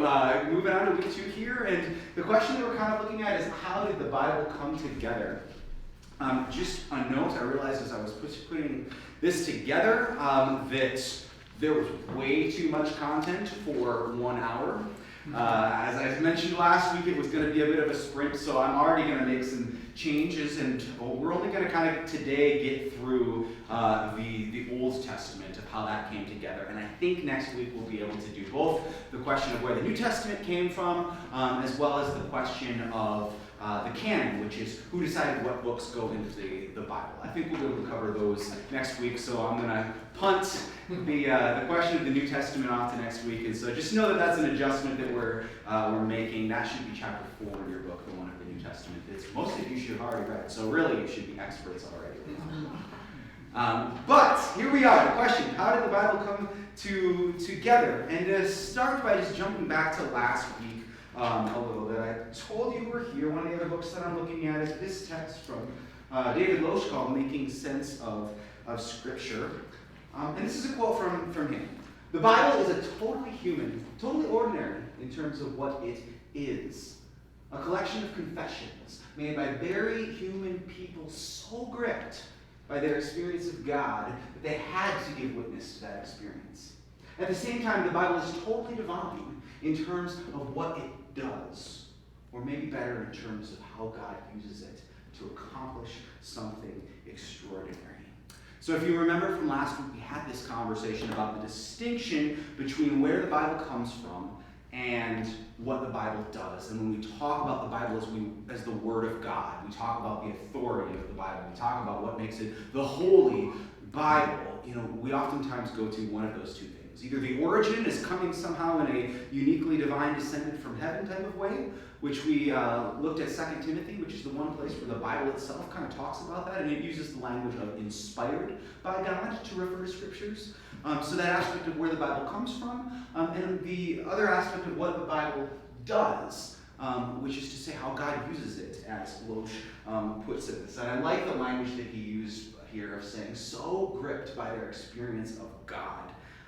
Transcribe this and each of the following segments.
Moving on to week 2 here, and the question that we're kind of looking at is how did the Bible come together? Just a note, I realized as I was putting this together that there was way too much content for 1 hour. As I mentioned last week, it was going to be a bit of a sprint, so I'm already going to make some changes, and we're only going to kind of today get through the Old Testament of how that came together. And I think next week we'll be able to do both the question of where the New Testament came from, as well as the question of the canon, which is who decided what books go into the Bible. I think we'll be able to cover those next week, so I'm going to punt the question of the New Testament off to next week. And so just know that that's an adjustment that we're making. That should be chapter 4 in your book, the one of the New Testament that most of you should have already read. So really, you should be experts already. But here we are. The question: how did the Bible come together? And to start by just jumping back to last week a little bit, I told you we're here. One of the other books that I'm looking at is this text from David Loesch called "Making Sense of Scripture." And this is a quote from him. "The Bible is a totally human, totally ordinary in terms of what it is. A collection of confessions made by very human people so gripped by their experience of God that they had to give witness to that experience. At the same time, the Bible is totally divine in terms of what it does, or maybe better in terms of how God uses it to accomplish something extraordinary." So if you remember from last week, we had this conversation about the distinction between where the Bible comes from and what the Bible does. And when we talk about the Bible as the Word of God, we talk about the authority of the Bible, we talk about what makes it the Holy Bible, we oftentimes go to one of those two things. Either the origin is coming somehow in a uniquely divine descended from heaven type of way, which we looked at 2 Timothy, which is the one place where the Bible itself kind of talks about that, and it uses the language of inspired by God to refer to scriptures. So that aspect of where the Bible comes from, and the other aspect of what the Bible does, which is to say how God uses it, as Loesch puts it. And I like the language that he used here of saying, so gripped by their experience of God.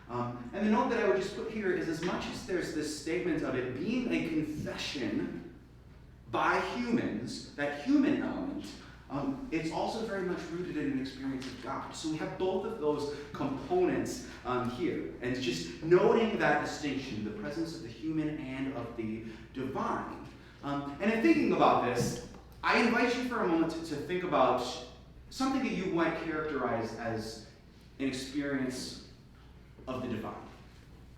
And the note that I would just put here is, as much as there's this statement of it being a confession by humans, that human element, it's also very much rooted in an experience of God. So we have both of those components here. And just noting that distinction, the presence of the human and of the divine. And in thinking about this, I invite you for a moment to think about something that you might characterize as an experience of the divine.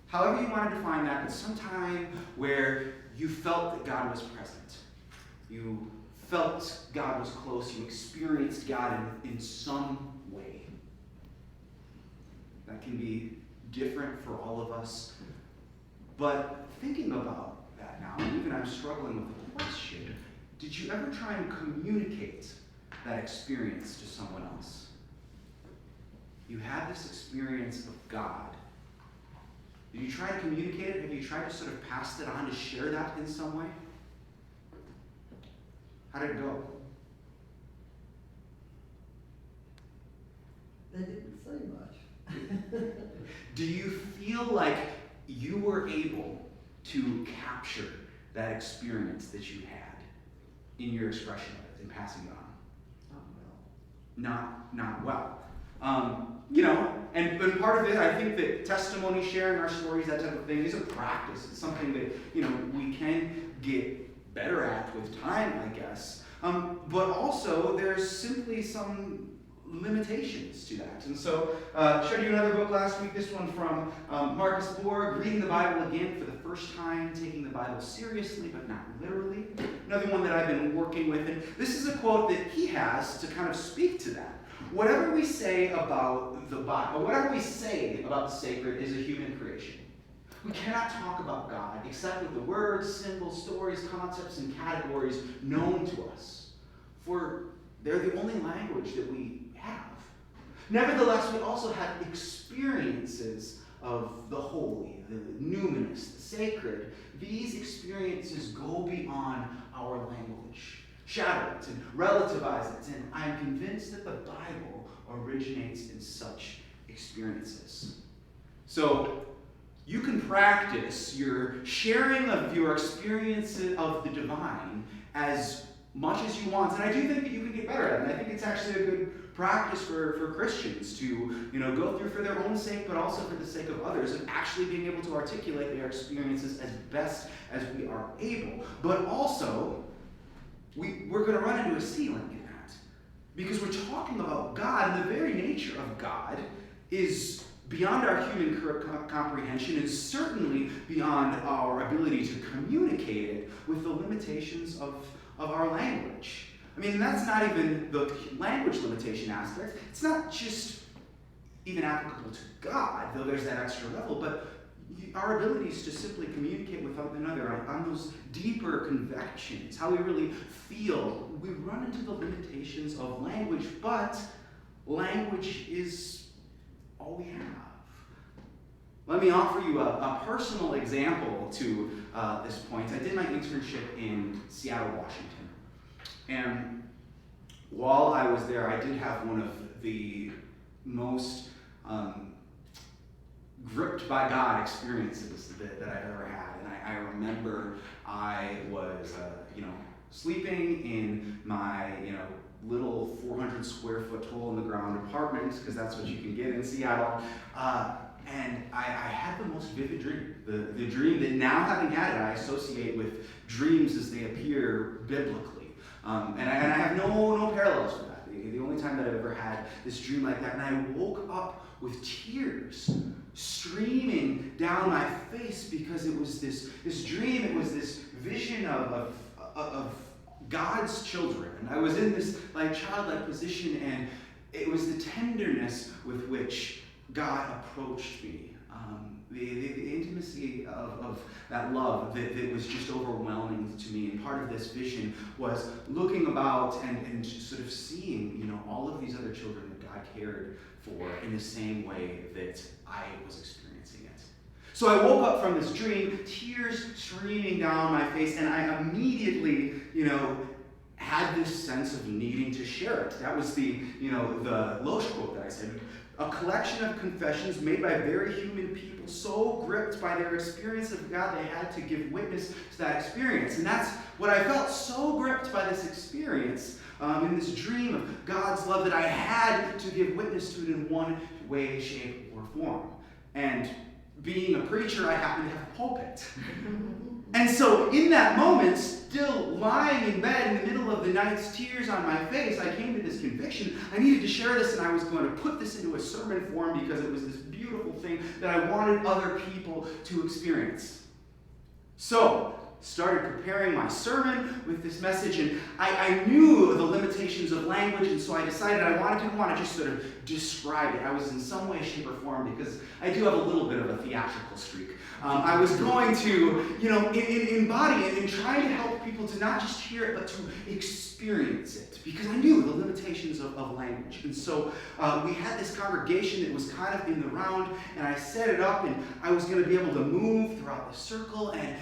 However you want to define that, but some time where you felt that God was present. You felt God was close. You experienced God in some way. That can be different for all of us. But thinking about that now, and even I'm struggling with the question, did you ever try and communicate that experience to someone else? You had this experience of God. Did you try to communicate it? Have you tried to sort of pass it on to share that in some way? How did it go? They didn't say much. Do you feel like you were able to capture that experience that you had in your expression of it, in passing it on? Not well. And part of it, I think that testimony, sharing our stories, that type of thing, is a practice. It's something that, we can get better at with time, I guess. But also, there's simply some limitations to that. And so, showed you another book last week, this one from Marcus Borg, Reading the Bible Again for the First Time, Taking the Bible Seriously, but not literally. Another one that I've been working with. And this is a quote that he has to kind of speak to that. Whatever we say about the Bible, whatever we say about the sacred is a human creation. We cannot talk about God except with the words, symbols, stories, concepts, and categories known to us, for they're the only language that we have. Nevertheless, we also have experiences of the holy, the numinous, the sacred. These experiences go beyond our language, shadow it and relativize it, and I am convinced that the Bible originates in such experiences. So, you can practice your sharing of your experiences of the divine as much as you want. And I do think that you can get better at it. And I think it's actually a good practice for Christians to, go through for their own sake, but also for the sake of others, and actually being able to articulate their experiences as best as we are able. But also, we're going to run into a ceiling in that. Because we're talking about God, and the very nature of God is beyond our human comprehension, and certainly beyond our ability to communicate it with the limitations of our language. I mean, that's not even the language limitation aspect. It's not just even applicable to God, though there's that extra level, but our abilities to simply communicate with one another on those deeper convictions, how we really feel, we run into the limitations of language, but language is all we have. Let me offer you a personal example to this point. I did my internship in Seattle, Washington. And while I was there, I did have one of the most gripped by God experiences that I've ever had. And I remember I was, sleeping in my, little 400 square foot hole in the ground apartment, because that's what you can get in Seattle. And I had the most vivid dream. The dream that now, having had it, I associate with dreams as they appear biblically. And I have no parallels for that. The only time that I've ever had this dream like that, and I woke up with tears streaming down my face because it was this dream, it was this vision of God's children. And I was in this childlike position, and it was the tenderness with which God approached me. The intimacy of that love that was just overwhelming to me. And part of this vision was looking about and sort of seeing, all of these other children that God cared for in the same way that I was experiencing it. So I woke up from this dream, tears streaming down my face, and I immediately, had this sense of needing to share it. That was the Loesch quote that I said. A collection of confessions made by very human people, so gripped by their experience of God, they had to give witness to that experience. And that's what I felt, so gripped by this experience, in this dream of God's love, that I had to give witness to it in one way, shape, or form. And being a preacher, I happen to have a pulpit. And so in that moment, still lying in bed in the middle of the night, tears on my face, I came to this conviction. I needed to share this, and I was going to put this into a sermon form because it was this beautiful thing that I wanted other people to experience. So, started preparing my sermon with this message, and I knew the limitations of language, and so I decided I didn't want to just sort of describe it. I was in some way, shape, or form, because I do have a little bit of a theatrical streak. I was going to, embody it and try to help people to not just hear it, but to experience it, because I knew the limitations of language. And so we had this congregation that was kind of in the round, and I set it up, and I was going to be able to move throughout the circle, and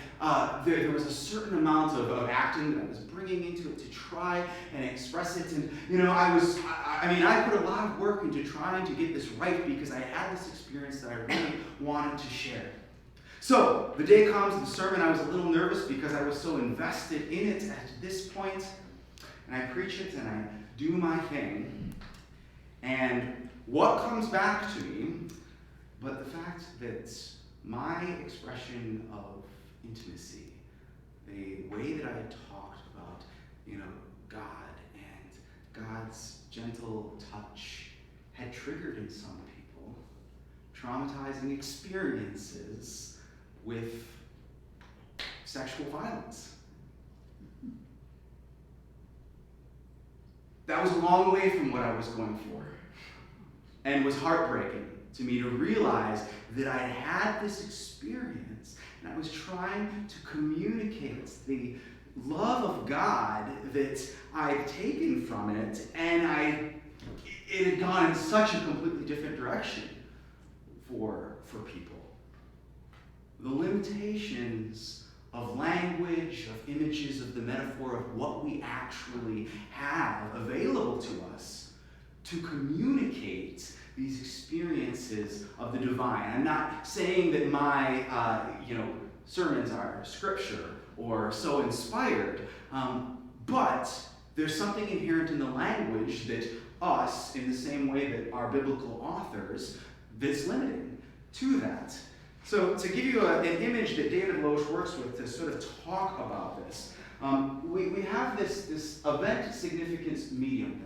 there was a certain amount of acting that I was bringing into it to try and express it. And, I put a lot of work into trying to get this right, because I had this experience that I really wanted to share. So, the day comes, the sermon, I was a little nervous because I was so invested in it at this point. And I preach it, and I do my thing. And what comes back to me, but the fact that my expression of intimacy, the way that I had talked about, God and God's gentle touch, had triggered in some people traumatizing experiences with sexual violence. That was a long way from what I was going for, and was heartbreaking to me to realize that I had this experience, and I was trying to communicate the love of God that I'd taken from it, and it had gone in such a completely different direction for people. The limitations of language, of images, of the metaphor, of what we actually have available to us to communicate these experiences of the divine. I'm not saying that my sermons are scripture or so inspired, but there's something inherent in the language that us, in the same way that our biblical authors, that's limiting to that. So to give you an image that David Loesch works with to sort of talk about this, we have this event significance medium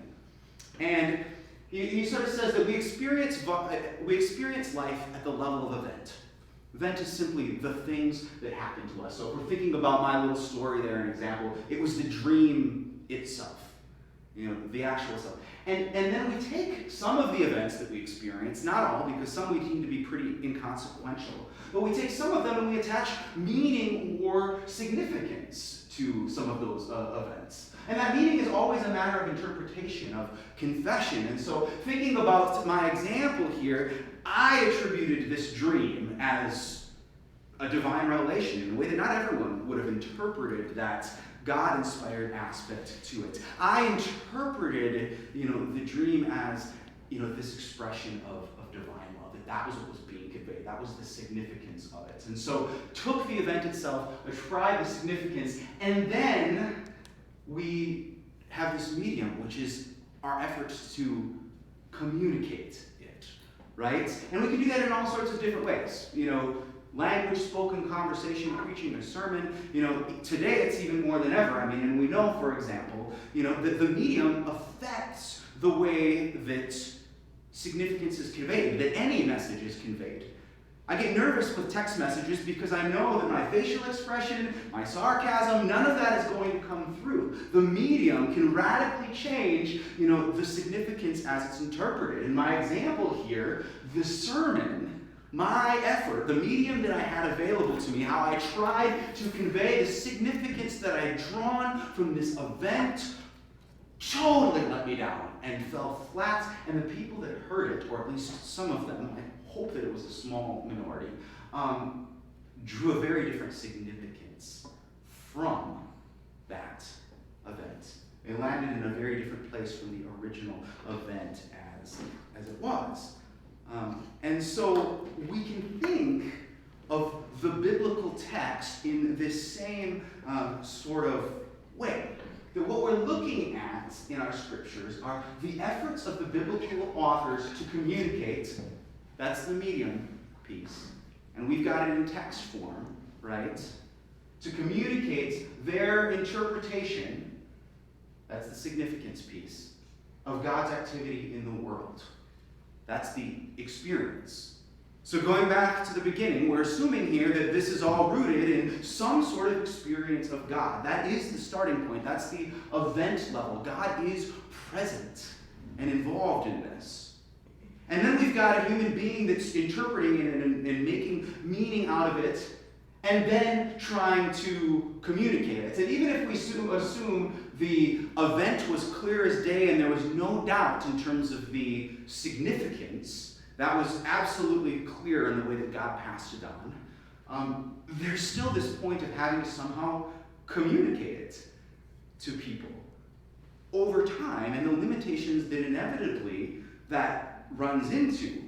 thing. And he sort of says that we experience life at the level of event. Event is simply the things that happen to us. So if we're thinking about my little story there, an example, it was the dream itself, the actual stuff. And then we take some of the events that we experience, not all, because some we deem to be pretty inconsequential, but we take some of them and we attach meaning or significance to some of those events. And that meaning is always a matter of interpretation, of confession. And so thinking about my example here, I attributed this dream as a divine revelation in a way that not everyone would have interpreted that God-inspired aspect to it. I interpreted, the dream as, this expression of divine love. That was what was being conveyed. That was the significance of it. And so took the event itself, ascribed the significance, and then we have this medium, which is our efforts to communicate it, right? And we can do that in all sorts of different ways. Language, spoken conversation, preaching a sermon. Today it's even more than ever. And we know, for example, that the medium affects the way that significance is conveyed, that any message is conveyed. I get nervous with text messages because I know that my facial expression, my sarcasm, none of that is going to come through. The medium can radically change, the significance as it's interpreted. In my example here, the sermon, my effort, the medium that I had available to me, how I tried to convey the significance that I had drawn from this event, totally let me down and fell flat. And the people that heard it, or at least some of them, I hope that it was a small minority, drew a very different significance from that event. It landed in a very different place from the original event as it was. And so we can think of the biblical text in this same sort of way. That what we're looking at in our scriptures are the efforts of the biblical authors to communicate. That's the medium piece. And we've got it in text form, right? To communicate their interpretation, that's the significance piece, of God's activity in the world. That's the experience. So going back to the beginning, we're assuming here that this is all rooted in some sort of experience of God. That is the starting point. That's the event level. God is present and involved in this. And then we've got a human being that's interpreting it and making meaning out of it, and then trying to communicate it. And even if we assume the event was clear as day and there was no doubt in terms of the significance, that was absolutely clear in the way that God passed it on, there's still this point of having to somehow communicate it to people over time, and the limitations that inevitably that runs into,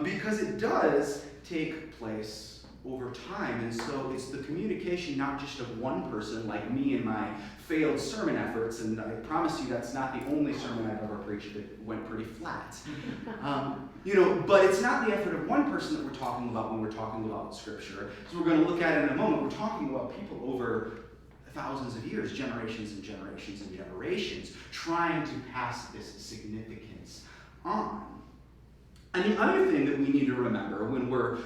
because it does take place over time. And so it's the communication not just of one person like me and my failed sermon efforts, and I promise you that's not the only sermon I've ever preached that went pretty flat. But it's not the effort of one person that we're talking about when we're talking about Scripture. So we're going to look at it in a moment. We're talking about people over thousands of years, generations and generations and generations, trying to pass this significance on. And the other thing that we need to remember when we're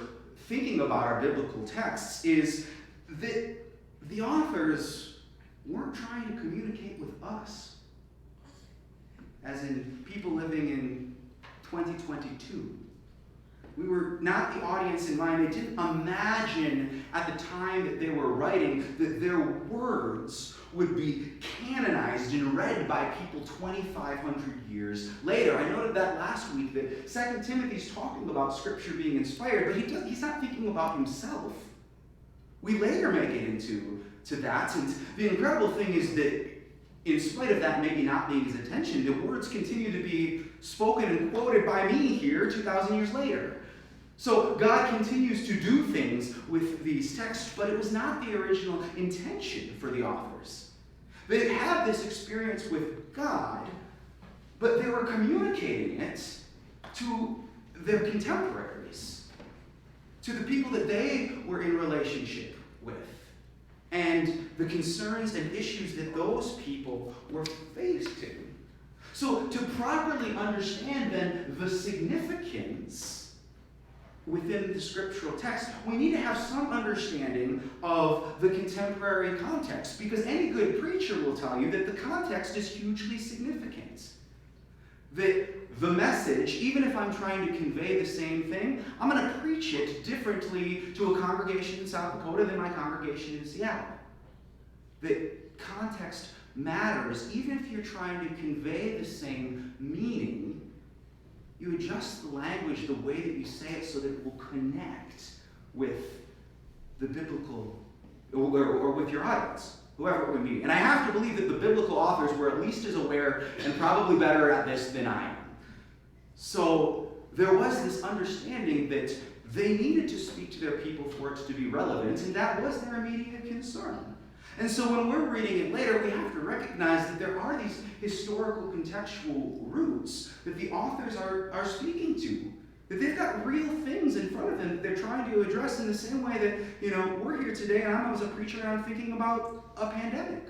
thinking about our biblical texts is that the authors weren't trying to communicate with us, as in people living in 2022. We were not the audience in mind. They didn't imagine at the time that they were writing that their words would be canonized and read by people 2,500 years later. I noted that last week that 2 Timothy's talking about Scripture being inspired, but he's not thinking about himself. We later make it into that, and the incredible thing is that in spite of that maybe not being his intention, the words continue to be spoken and quoted by me here 2,000 years later. So God continues to do things with these texts, but it was not the original intention for the authors. They had this experience with God, but they were communicating it to their contemporaries, to the people that they were in relationship with, and the concerns and issues that those people were facing. So to properly understand then the significance within the scriptural text, we need to have some understanding of the contemporary context, because any good preacher will tell you that the context is hugely significant. That the message, even if I'm trying to convey the same thing, I'm going to preach it differently to a congregation in South Dakota than my congregation in Seattle. That context matters. Even if you're trying to convey the same meaning, you adjust the language, the way that you say it, so that it will connect with the biblical, or with your audience, whoever it would be. And I have to believe that the biblical authors were at least as aware and probably better at this than I am. So there was this understanding that they needed to speak to their people for it to be relevant, and that was their immediate concern. And so when we're reading it later, we have to recognize that there are these historical contextual roots that the authors are speaking to. That they've got real things in front of them that they're trying to address in the same way that, we're here today and I was a preacher and I'm thinking about a pandemic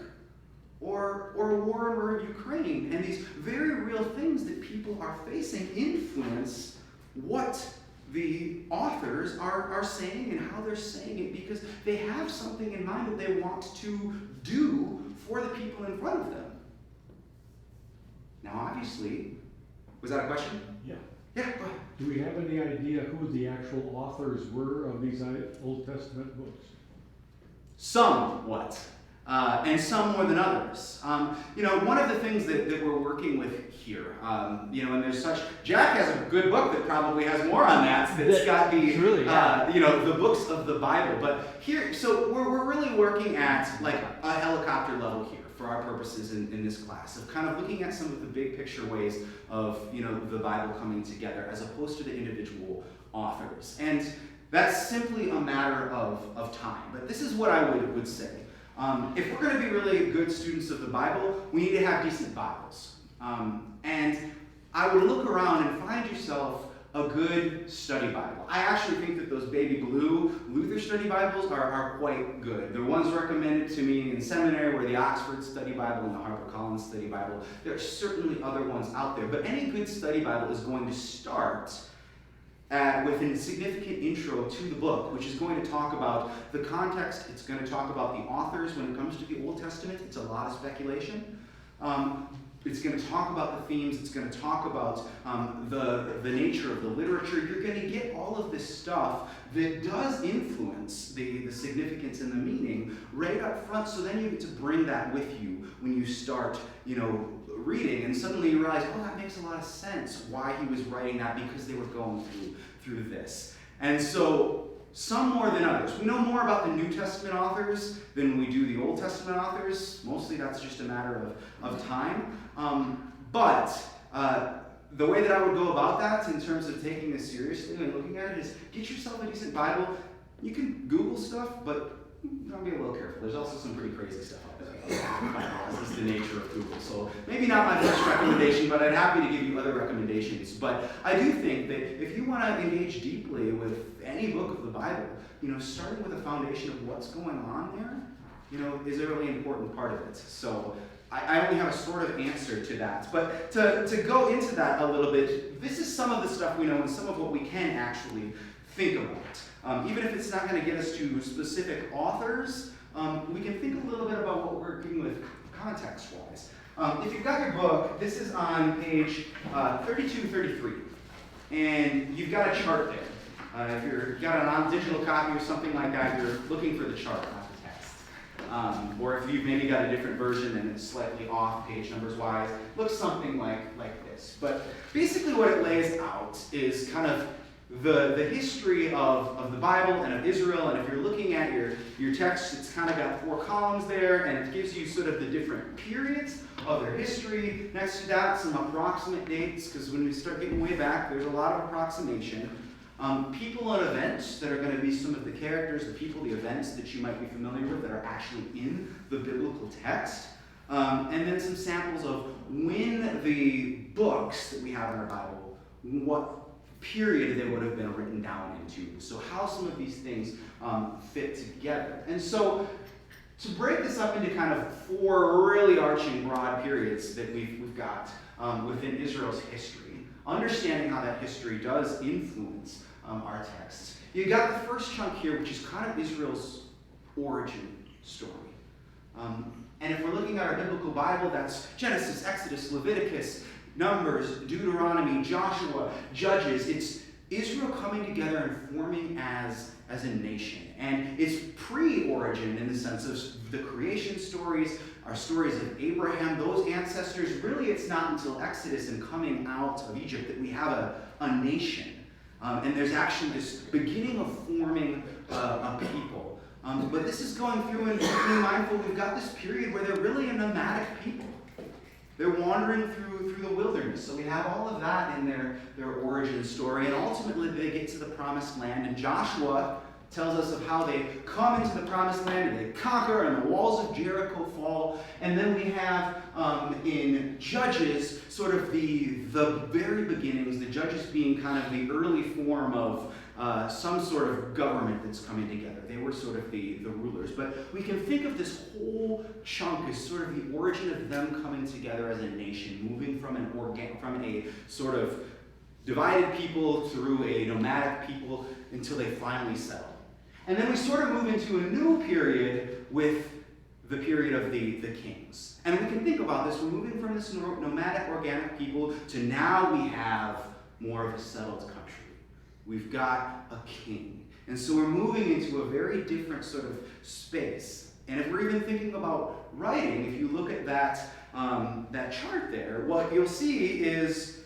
or a war in Ukraine. And these very real things that people are facing influence what the authors are saying and how they're saying it, because they have something in mind that they want to do for the people in front of them. Now, obviously, was that a question? Yeah. Yeah, go ahead. Do we have any idea who the actual authors were of these Old Testament books? Somewhat, and some more than others. One of the things that we're working with here, and there's such, Jack has a good book that probably has more on that. That's got the, really, yeah. The books of the Bible. But here, so we're really working at like a helicopter level here for our purposes in this class, of kind of looking at some of the big picture ways of, the Bible coming together as opposed to the individual authors. And that's simply a matter of time. But this is what I would say. If we're going to be really good students of the Bible, we need to have decent Bibles. And I would look around and find yourself a good study Bible. I actually think that those baby blue Luther study Bibles are quite good. They're ones recommended to me in seminary, were the Oxford Study Bible and the HarperCollins Study Bible. There are certainly other ones out there, but any good study Bible is going to start with a significant intro to the book, which is going to talk about the context. It's going to talk about the authors. When it comes to the Old Testament, it's a lot of speculation. It's going to talk about the themes. It's going to talk about the nature of the literature. You're going to get all of this stuff that does influence the significance and the meaning right up front. So then you get to bring that with you when you start, reading, and suddenly you realize, oh, that makes a lot of sense why he was writing that, because they were going through this. And so some more than others. We know more about the New Testament authors than we do the Old Testament authors. Mostly that's just a matter of time. But the way that I would go about that in terms of taking this seriously and looking at it is get yourself a decent Bible. You can Google stuff, but I'll be a little careful. There's also some pretty crazy stuff out there. This is the nature of Google. So maybe not my first recommendation, but I'm happy to give you other recommendations. But I do think that if you want to engage deeply with any book of the Bible, starting with a foundation of what's going on there, is a really important part of it. So I only have a sort of answer to that. But to go into that a little bit, this is some of the stuff we know and some of what we can actually think about. Even if it's not going to get us to specific authors, we can think a little bit about what we're working with context-wise. If you've got your book, this is on page 3233, and you've got a chart there. If you've got a digital copy or something like that, you're looking for the chart, not the text. Or if you've maybe got a different version and it's slightly off page numbers-wise, looks something like this. But basically what it lays out is kind of the history of the Bible and of Israel, and if you're looking at your text, it's kind of got 4 columns there, and it gives you sort of the different periods of their history. Next to that, some approximate dates, because when we start getting way back, there's a lot of approximation. People and events that are going to be some of the characters, the people, the events that you might be familiar with that are actually in the biblical text. And then some samples of when the books that we have in our Bible, what period they would have been written down into. So how some of these things fit together. And so to break this up into kind of 4 really arching broad periods that we've got within Israel's history, understanding how that history does influence our texts. You got the first chunk here, which is kind of Israel's origin story. And if we're looking at our biblical Bible, that's Genesis, Exodus, Leviticus, Numbers, Deuteronomy, Joshua, Judges. It's Israel coming together and forming as a nation. And it's pre-origin in the sense of the creation stories, our stories of Abraham, those ancestors. Really, it's not until Exodus and coming out of Egypt that we have a nation. And there's actually this beginning of forming a people. But this is going through and being mindful, we've got this period where they're really a nomadic people. They're wandering through the wilderness. So we have all of that in their origin story. And ultimately they get to the promised land. And Joshua tells us of how they come into the promised land and they conquer and the walls of Jericho fall. And then we have in Judges sort of the very beginnings, the Judges being kind of the early form of some sort of government that's coming together. They were sort of the rulers. But we can think of this whole chunk as sort of the origin of them coming together as a nation, moving from a sort of divided people through a nomadic people until they finally settle. And then we sort of move into a new period with the period of the kings. And we can think about this. We're moving from this nomadic, organic people to now we have more of a settled country. We've got a king. And so we're moving into a very different sort of space. And if we're even thinking about writing, if you look at that chart there, what you'll see is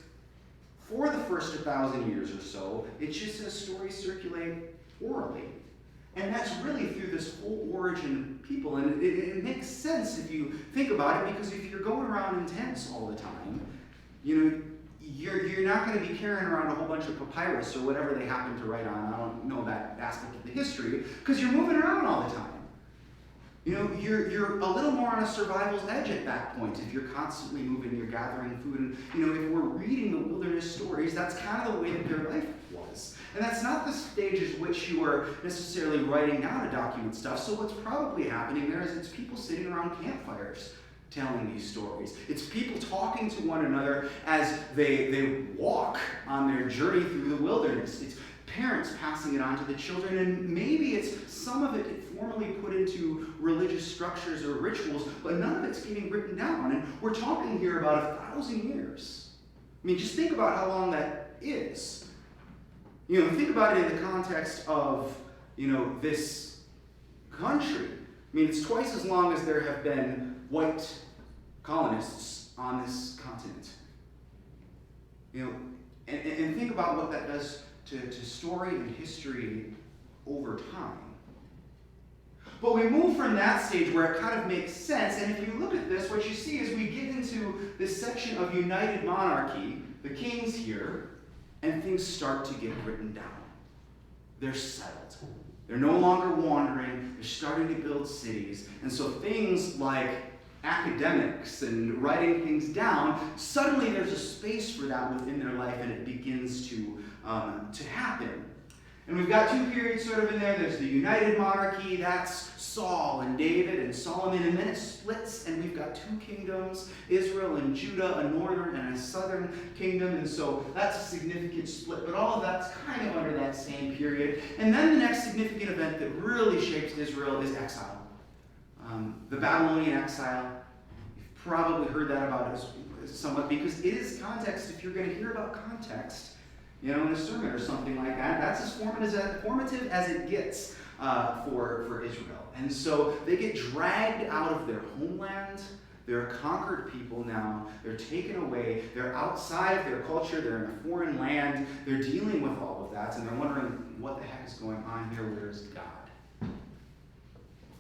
for the first 1,000 years or so, it's just as stories circulate orally. And that's really through this whole origin people. And it makes sense if you think about it, because if you're going around in tents all the time, you're not going to be carrying around a whole bunch of papyrus or whatever they happen to write on. I don't know that aspect of the history, because you're moving around all the time. You're a little more on a survival's edge at that point if you're constantly moving, you're gathering food. And, if we're reading the wilderness stories, that's kind of the way that their life was. And that's not the stages which you are necessarily writing down to document stuff. So what's probably happening there is it's people sitting around campfires telling these stories. It's people talking to one another as they walk on their journey through the wilderness. It's parents passing it on to the children, and maybe it's some of it formally put into religious structures or rituals, but none of it's getting written down. And we're talking here about 1,000 years. I mean, just think about how long that is. Think about it in the context of, this country. I mean, it's twice as long as there have been white colonists on this continent. And think about what that does to story and history over time. But we move from that stage where it kind of makes sense, and if you look at this, what you see is we get into this section of united monarchy, the kings here, and things start to get written down. They're settled. They're no longer wandering. They're starting to build cities. And so things like academics and writing things down, suddenly there's a space for that within their life, and it begins to happen. And we've got 2 periods sort of in there. There's the united monarchy, that's Saul and David and Solomon, and then it splits, and we've got 2 kingdoms, Israel and Judah, a northern and a southern kingdom, and so that's a significant split, but all of that's kind of under that same period. And then the next significant event that really shapes Israel is exile. The Babylonian exile. You've probably heard that about it somewhat, because it is context. If you're going to hear about context, in a sermon or something like that, that's as formative as it gets for Israel. And so they get dragged out of their homeland. They're a conquered people now. They're taken away. They're outside of their culture. They're in a foreign land. They're dealing with all of that, and they're wondering, what the heck is going on here? Where is God?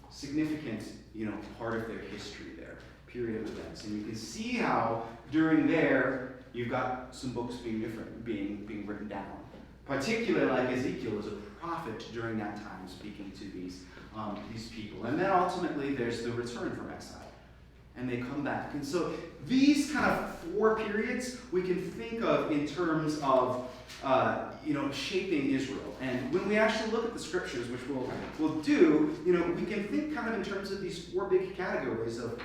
Significant, part of their history there, period of events. And you can see how during there, you've got some books being written down. Particularly like Ezekiel is a prophet during that time speaking to these people. And then ultimately there's the return from exile. And they come back. And so these kind of 4 periods we can think of in terms of shaping Israel. And when we actually look at the scriptures, which we'll do, we can think kind of in terms of these 4 big categories of,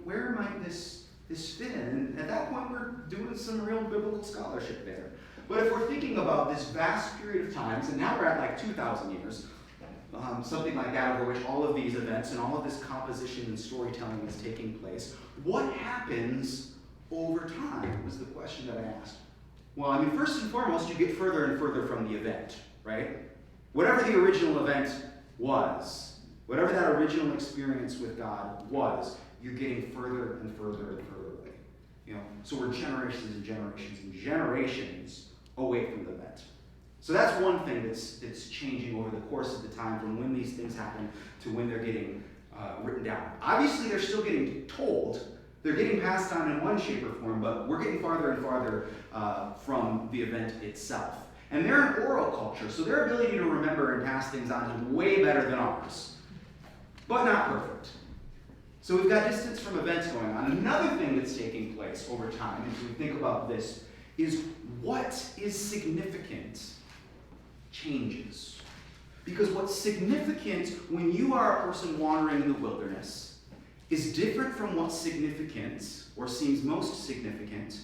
where might this fit in? And at that point we're doing some real biblical scholarship there. But if we're thinking about this vast period of times, and now we're at like 2,000 years, something like that, over which all of these events and all of this composition and storytelling is taking place, what happens over time was the question that I asked. Well, first and foremost, you get further and further from the event, right? Whatever the original event was, whatever that original experience with God was, you're getting further and further and further away. So we're generations and generations and generations away from the event. So that's one thing that's changing over the course of the time from when these things happen to when they're getting written down. Obviously, they're still getting told. They're getting passed on in one shape or form, but we're getting farther and farther from the event itself. And they're an oral culture, so their ability to remember and pass things on is way better than ours, but not perfect. So we've got distance from events going on. Another thing that's taking place over time, as we think about this, is what is significant changes. Because what's significant when you are a person wandering in the wilderness is different from what's significant, or seems most significant,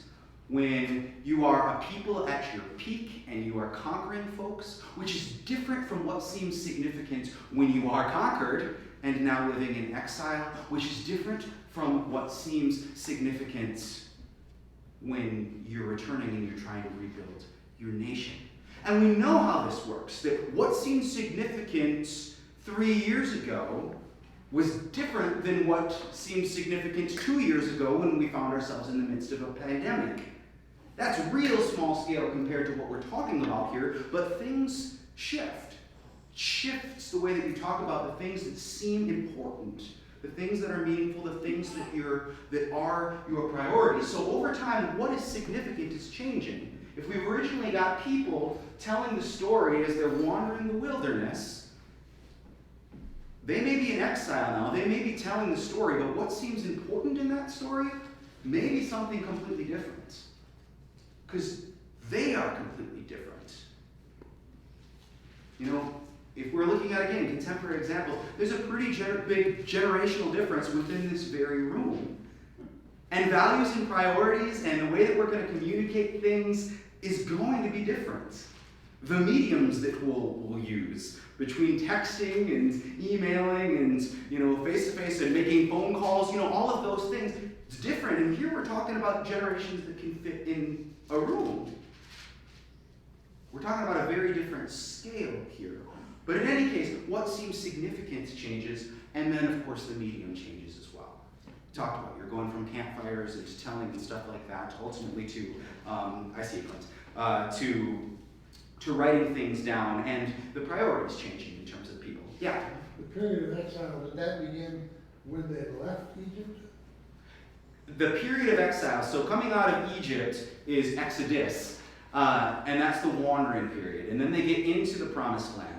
when you are a people at your peak and you are conquering folks, which is different from what seems significant when you are conquered and now living in exile, which is different from what seems significant when you're returning and you're trying to rebuild your nation. And we know how this works, that what seemed significant 3 years ago was different than what seemed significant 2 years ago when we found ourselves in the midst of a pandemic. That's real small scale compared to what we're talking about here, but things shift. Shifts the way that you talk about the things that seem important, the things that are meaningful, the things that are your priorities. So over time, what is significant is changing. If we've originally got people telling the story as they're wandering the wilderness, they may be in exile now, they may be telling the story, but what seems important in that story may be something completely different. Because they are completely different. If we're looking at, again, contemporary example, there's a pretty big generational difference within this very room. And values and priorities and the way that we're going to communicate things is going to be different. The mediums that we'll use between texting and emailing and face-to-face and making phone calls, all of those things, it's different. And here we're talking about generations that can fit in a room. We're talking about a very different scale here. But in any case, what seems significant changes, and then of course the medium changes as well. We talked about you're going from campfires and telling and stuff like that, ultimately to, I see it, Clint, to writing things down, and the priorities changing in terms of people. Yeah? The period of exile, did that begin when they left Egypt? The period of exile, so coming out of Egypt is Exodus, and that's the wandering period. And then they get into the promised land.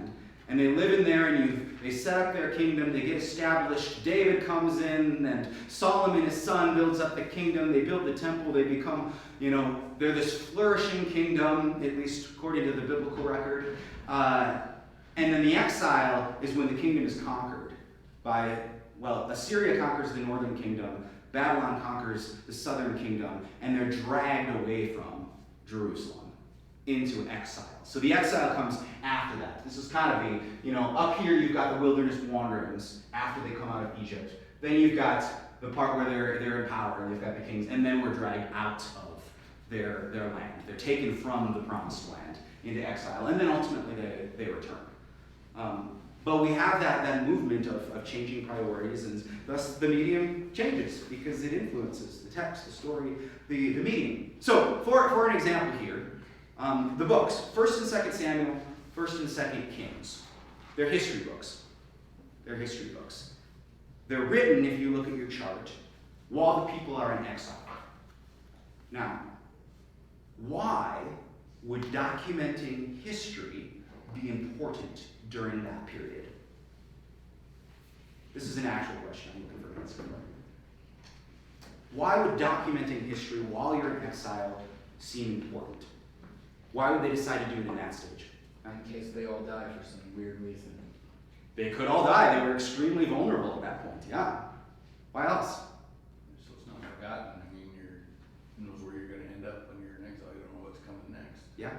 And they live in there, and they set up their kingdom, they get established. David comes in, and Solomon, his son, builds up the kingdom. They build the temple, they become, they're this flourishing kingdom, at least according to the biblical record. And then the exile is when the kingdom is conquered by, Assyria conquers the northern kingdom, Babylon conquers the southern kingdom, and they're dragged away from Jerusalem into an exile. So the exile comes after that. This is kind of up here you've got the wilderness wanderings after they come out of Egypt. Then you've got the part where they're in power and they've got the kings, and then we're dragged out of their land. They're taken from the promised land into exile, and then ultimately they return. But we have that movement of changing priorities, and thus the medium changes because it influences the text, the story, the meaning. So, for an example here, the books, 1st and 2nd Samuel, 1st and 2nd Kings, they're history books. They're history books. They're written, if you look at your chart, while the people are in exile. Now, why would documenting history be important during that period? This is an actual question I'm looking for an answer for. Why would documenting history while you're in exile seem important? Why would they decide to do it in that stage? In case they all die for some weird reason. They could all die. They were extremely vulnerable at that point. Yeah. Why else? So it's not forgotten. I mean, who knows where you're going to end up when you're in exile. You don't know what's coming next. Yeah.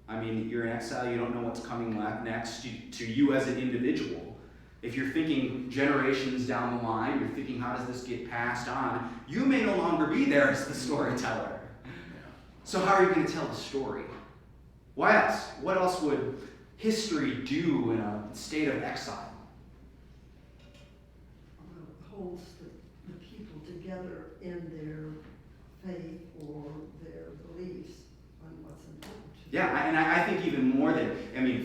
I mean, you're in exile. You don't know what's coming next to you as an individual. If you're thinking generations down the line, you're thinking, how does this get passed on? You may no longer be there as the storyteller. Yeah. So how are you going to tell the story? Why else? What else would history do in a state of exile? Holds the people together in their faith or their beliefs on what's important. Yeah, and I think even more than,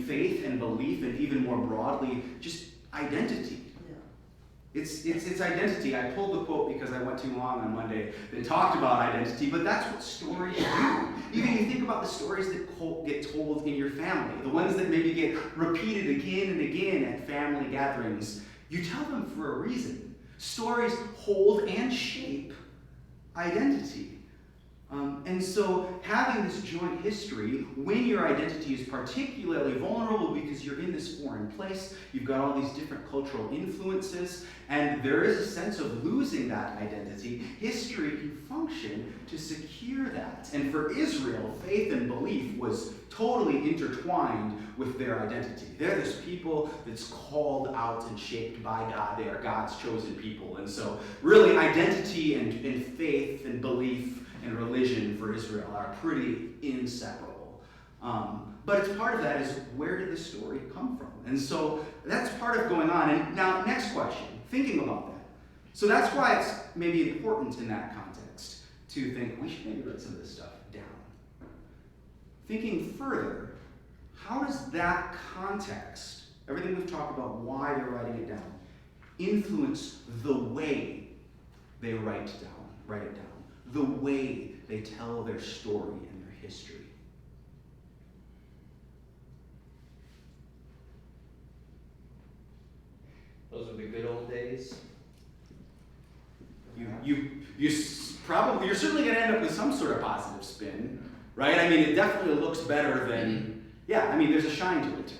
faith and belief, and even more broadly, just identity. Yeah. It's identity. I pulled the quote because I went too long on Monday that talked about identity, but that's what stories do. Even you think about the stories that get told in your family, the ones that maybe get repeated again and again at family gatherings, you tell them for a reason. Stories hold and shape identity. And so having this joint history, when your identity is particularly vulnerable because you're in this foreign place, you've got all these different cultural influences, and there is a sense of losing that identity, history can function to secure that. And for Israel, faith and belief was totally intertwined with their identity. They're this people that's called out and shaped by God. They are God's chosen people. And so really identity and faith and belief and religion for Israel are pretty inseparable. But it's part of that is, where did this story come from? And so that's part of going on. And now, next question, thinking about that. So that's why it's maybe important in that context to think we should maybe write some of this stuff down. Thinking further, how does that context, everything we've talked about, why they're writing it down, influence the way they write it down, the way they tell their story and their history? Those were the good old days. You're certainly going to end up with some sort of positive spin, right? It definitely looks better than, there's a shine to it.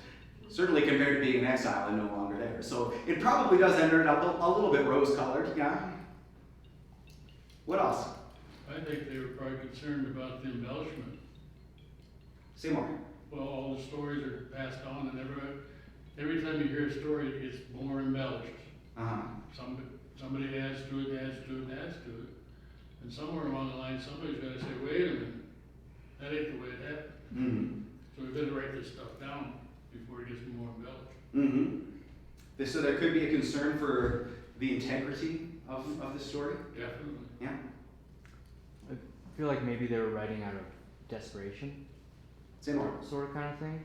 Certainly compared to being in exile and no longer there. So it probably does end up a little bit rose-colored, yeah? What else? I think they were probably concerned about the embellishment. Say more. Well, all the stories are passed on, and every time you hear a story, it gets more embellished. Uh-huh. Somebody adds to it, adds to it, adds to it. And somewhere along the line, somebody's got to say, wait a minute, that ain't the way it happened. Mm-hmm. So we better write this stuff down before it gets more embellished. Mm-hmm. So there could be a concern for the integrity of the story? Definitely. Yeah. I feel like maybe they were writing out of desperation, Say more. sort of kind of thing.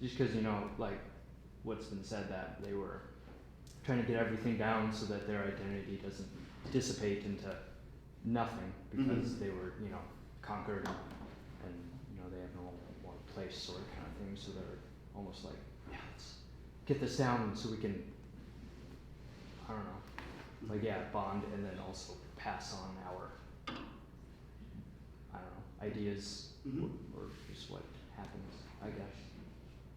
Just because, like what's been said, that they were trying to get everything down so that their identity doesn't dissipate into nothing, because they were, conquered, and they have no more place, sort of kind of thing. So they're almost like, let's get this down so we can, I don't know, bond, and then also pass on our, ideas, or just what happens, I guess.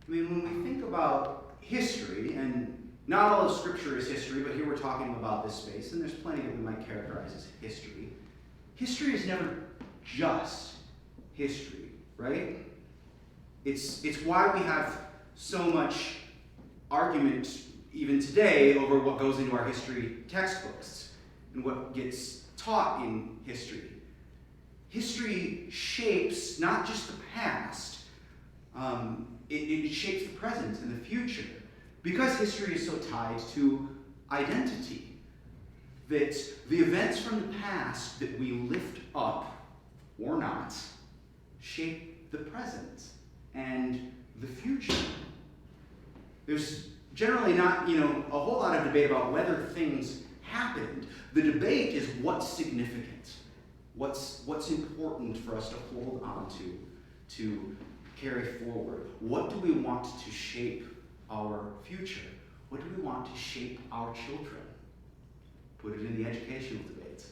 When we think about history, and not all of Scripture is history, but here we're talking about this space, and there's plenty that we might characterize as history. History is never just history, right? It's why we have so much argument, even today, over what goes into our history textbooks and what gets taught in history. History shapes not just the past, it shapes the present and the future. Because history is so tied to identity, that the events from the past that we lift up or not shape the present and the future. There's generally not, a whole lot of debate about whether things happened. The debate is what's significant, what's important for us to hold on to carry forward. What do we want to shape our future? What do we want to shape our children? Put it in the educational debate.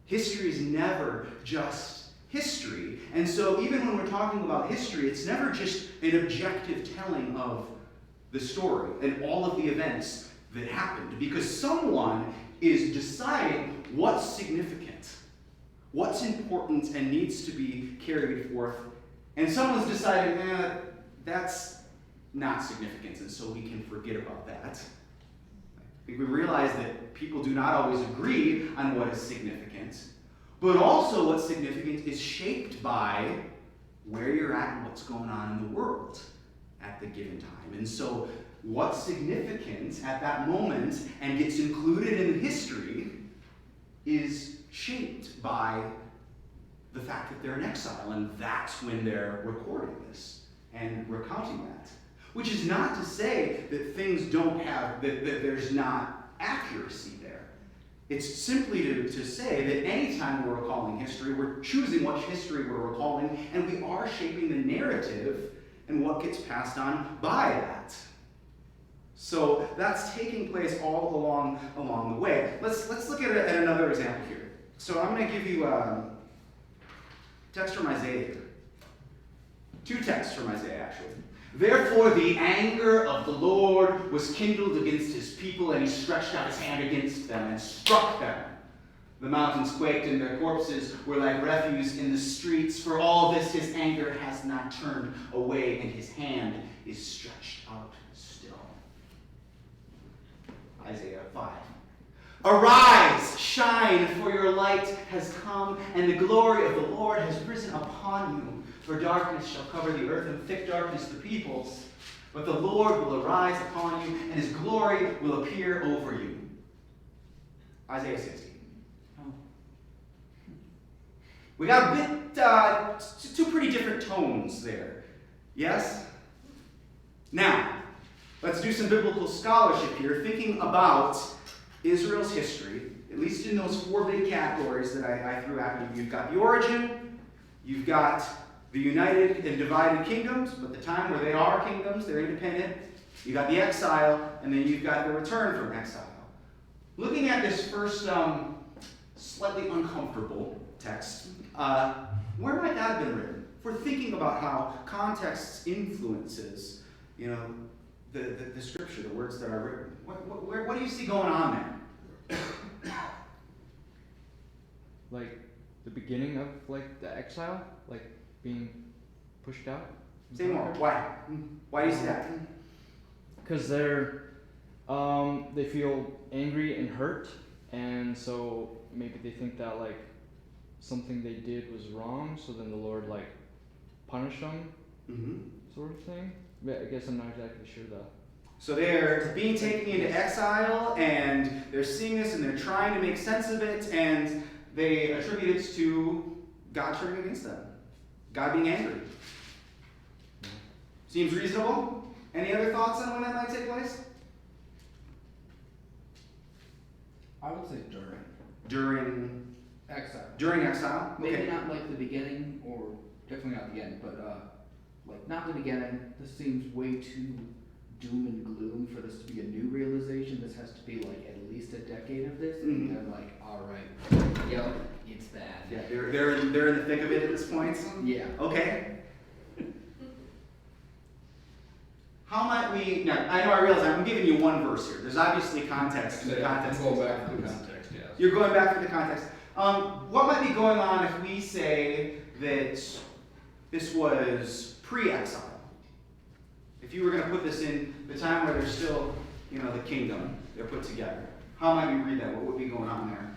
History is never just history. And so even when we're talking about history, it's never just an objective telling of the story and all of the events that happened, because someone is deciding what's significant, what's important and needs to be carried forth, and someone's deciding, that's not significant, and so we can forget about that. I think we realize that people do not always agree on what is significant, but also what's significant is shaped by where you're at and what's going on in the world at the given time. And so what's significant at that moment and gets included in history is shaped by the fact that they're in exile, and that's when they're recording this and recounting that. Which is not to say that things don't have, that there's not accuracy there. It's simply to say that anytime we're recalling history, we're choosing what history we're recalling, and we are shaping the narrative and what gets passed on by that. So that's taking place all along the way. Let's look at another example here. So I'm going to give you a text from Isaiah here. Two texts from Isaiah, actually. Therefore the anger of the Lord was kindled against his people, and he stretched out his hand against them and struck them. The mountains quaked, and their corpses were like refuse in the streets. For all this his anger has not turned away, and his hand is stretched out still. Isaiah 5. Arise, shine, for your light has come, and the glory of the Lord has risen upon you. For darkness shall cover the earth, and thick darkness the peoples. But the Lord will arise upon you, and his glory will appear over you. Isaiah 60. We got a bit, two pretty different tones there. Yes? Now, let's do some biblical scholarship here, thinking about Israel's history, at least in those four big categories that I threw at you. You've got the origin, you've got the united and divided kingdoms, but the time where they are kingdoms, they're independent. You've got the exile, and then you've got the return from exile. Looking at this first slightly uncomfortable text, where might that have been written? If we're thinking about how context influences, the scripture, the words that are written, what do you see going on there? Like the beginning of the exile, like being pushed out. Say more. Why? Why do you see that? Because they feel angry and hurt, and so maybe they think that something they did was wrong, so then the Lord punished them, sort of thing. But I guess I'm not exactly sure though. So they're being taken into exile, and they're seeing this, and they're trying to make sense of it, and they attribute it to God turning against them, God being angry. Seems reasonable. Any other thoughts on when that might take place? I would say during. During Exile. During exile? Maybe Okay. not the beginning, or definitely not the end, but not the beginning. This seems way too doom and gloom for this to be a new realization. This has to be at least a decade of this, and then all right, yep, it's bad. Yeah, they're in the thick of it at this point. Yeah. Okay. How might we? Now, I realize I'm giving you one verse here. There's obviously context. Go back to the context, yes. You're going back to the context. What might be going on if we say that this was pre-exile? If you were going to put this in the time where there's still, the kingdom, they're put together. How might we read that? What would be going on there?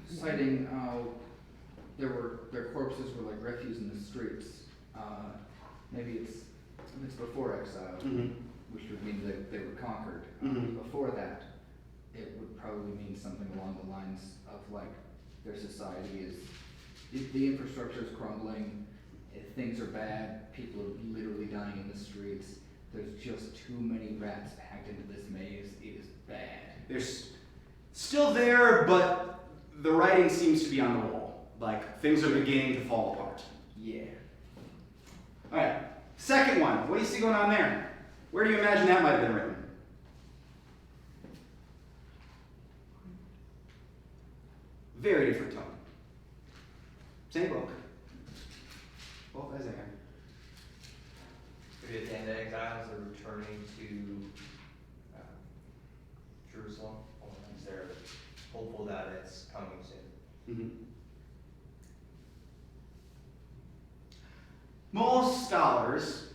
Citing their corpses were like refuse in the streets. Maybe it's before exile, which would mean that they were conquered. Before that, it would probably mean something along the lines of like their society is, the infrastructure is crumbling, things are bad, people are literally dying in the streets, there's just too many rats packed into this maze, it is bad. There's still there, but the writing seems to be on the wall. Like, things are beginning to fall apart. Yeah. Alright, second one. What do you see going on there? Where do you imagine that might have been written? Very different tone. Same book. Both Isaiah. Maybe the end exiles are returning to Jerusalem. They're hopeful that it's coming soon. Most scholars,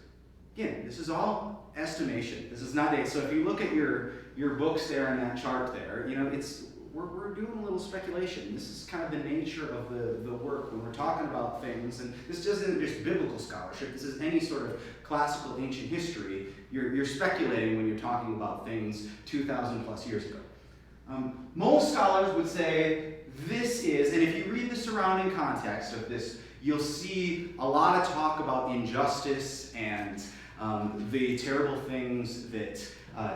again, this is all estimation. This is not data. So if you look at your books there in that chart there, we're doing a little speculation. This is kind of the nature of the work when we're talking about things. And this isn't just biblical scholarship. This is any sort of classical ancient history. You're speculating when you're talking about things 2,000 plus years ago. Most scholars would say this is, and if you read the surrounding context of this, you'll see a lot of talk about injustice and the terrible things that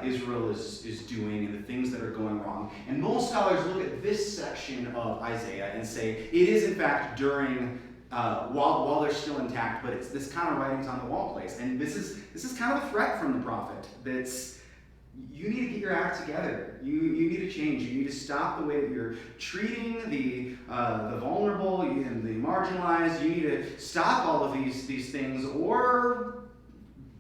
Israel is doing and the things that are going wrong. And most scholars look at this section of Isaiah and say it is in fact during, while they're still intact, but it's this kind of writing's on the wall place. And this is kind of a threat from the prophet that's, you need to get your act together. You need to change. You need to stop the way that you're treating the vulnerable and the marginalized. You need to stop all of these things, or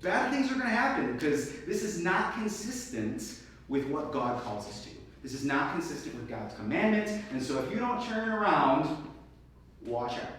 bad things are going to happen, because this is not consistent with what God calls us to. This is not consistent with God's commandments, and so if you don't turn around, watch out.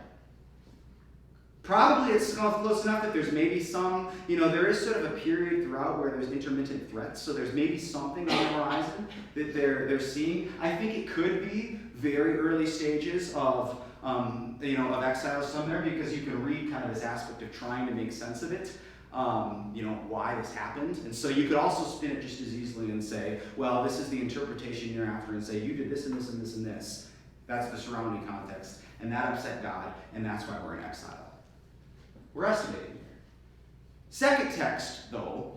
Probably it's close enough that there's maybe some, there is sort of a period throughout where there's intermittent threats, so there's maybe something on the horizon that they're seeing. I think it could be very early stages of exile somewhere, because you can read kind of this aspect of trying to make sense of it, why this happened. And so you could also spin it just as easily and say, well, this is the interpretation you're after, and say, you did this and this and this and this. That's the surrounding context, and that upset God, and that's why we're in exile. We're estimating here. Second text, though,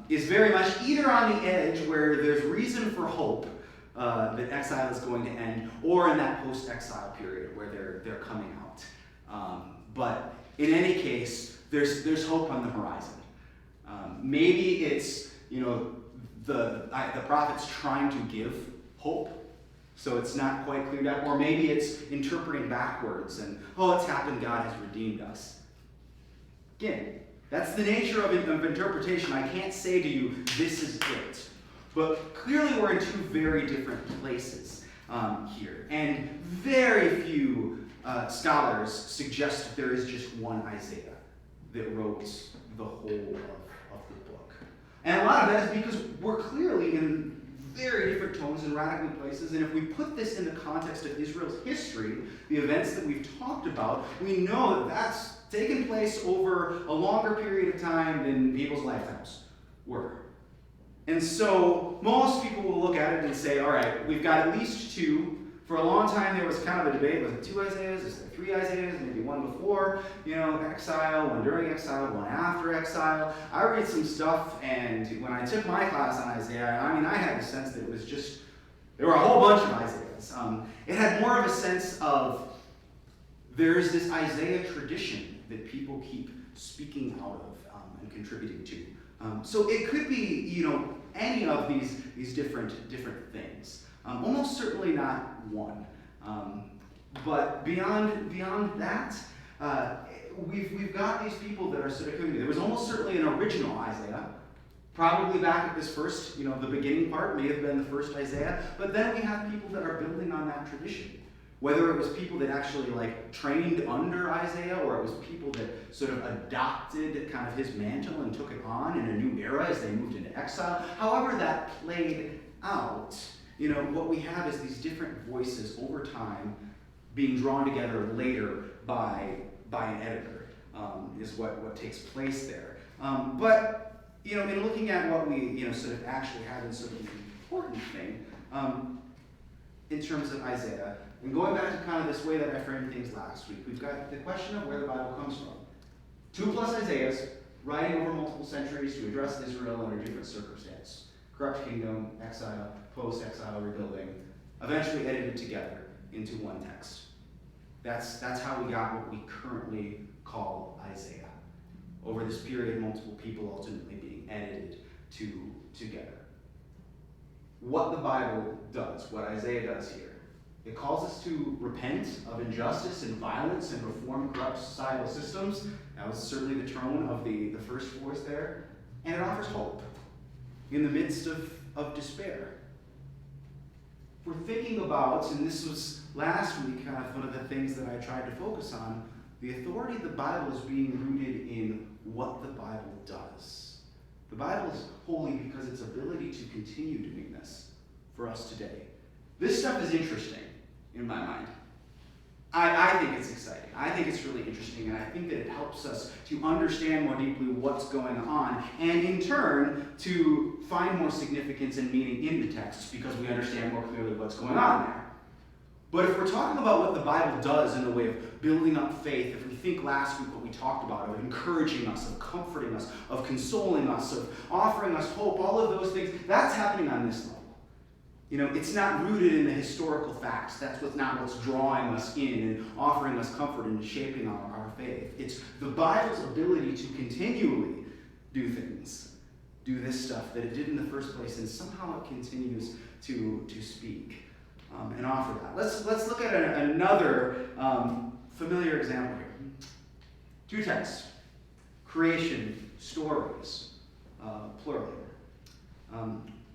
is very much either on the edge where there's reason for hope that exile is going to end, or in that post-exile period where they're coming out. But in any case, there's hope on the horizon. Maybe it's the prophet's trying to give hope, so it's not quite cleared up, or maybe it's interpreting backwards and it's happened, God has redeemed us. Again, that's the nature of interpretation. I can't say to you, this is it. But clearly we're in two very different places here. And very few scholars suggest that there is just one Isaiah that wrote the whole of the book. And a lot of that is because we're clearly in very different tones and radically places. And if we put this in the context of Israel's history, the events that we've talked about, we know that that's taken place over a longer period of time than people's lifetimes were. And so most people will look at it and say, all right, we've got at least two. For a long time there was kind of a debate, was it two Isaiahs, is there three Isaiahs, maybe one before, exile, one during exile, one after exile. I read some stuff, and when I took my class on Isaiah, I had the sense that it was just, there were a whole bunch of Isaiahs. It had more of a sense of, there's this Isaiah tradition that people keep speaking out of and contributing to. So it could be, any of these different things. Almost certainly not one. But beyond that, we've got these people that are sort of coming. There was almost certainly an original Isaiah. Probably back at this first, the beginning part may have been the first Isaiah. But then we have people that are building on that tradition. Whether it was people that actually trained under Isaiah, or it was people that sort of adopted kind of his mantle and took it on in a new era as they moved into exile. However that played out, what we have is these different voices over time being drawn together later by an editor, is what takes place there. But in looking at what we sort of actually have in sort of the important thing, in terms of Isaiah, and going back to kind of this way that I framed things last week, we've got the question of where the Bible comes from. 2+ Isaiahs, writing over multiple centuries to address Israel under different circumstances. Corrupt kingdom, exile, post-exile rebuilding, eventually edited together into one text. That's how we got what we currently call Isaiah. Over this period, multiple people ultimately being edited together. What the Bible does, what Isaiah does here, it calls us to repent of injustice and violence and reform corrupt societal systems. That was certainly the tone of the first voice there. And it offers hope in the midst of despair. We're thinking about, and this was last week kind of one of the things that I tried to focus on, the authority of the Bible is being rooted in what the Bible does. The Bible is holy because its ability to continue doing this for us today. This stuff is interesting in my mind. I think it's exciting. I think it's really interesting, and I think that it helps us to understand more deeply what's going on, and in turn, to find more significance and meaning in the text because we understand more clearly what's going on there. But if we're talking about what the Bible does in the way of building up faith, if we think last week what we talked about, of encouraging us, of comforting us, of consoling us, of offering us hope, all of those things, that's happening on this level. It's not rooted in the historical facts. That's not what's drawing us in and offering us comfort and shaping our faith. It's the Bible's ability to continually do things, do this stuff that it did in the first place, and somehow it continues to speak and offer that. Let's look at another familiar example here. 2 texts, creation stories, plural here.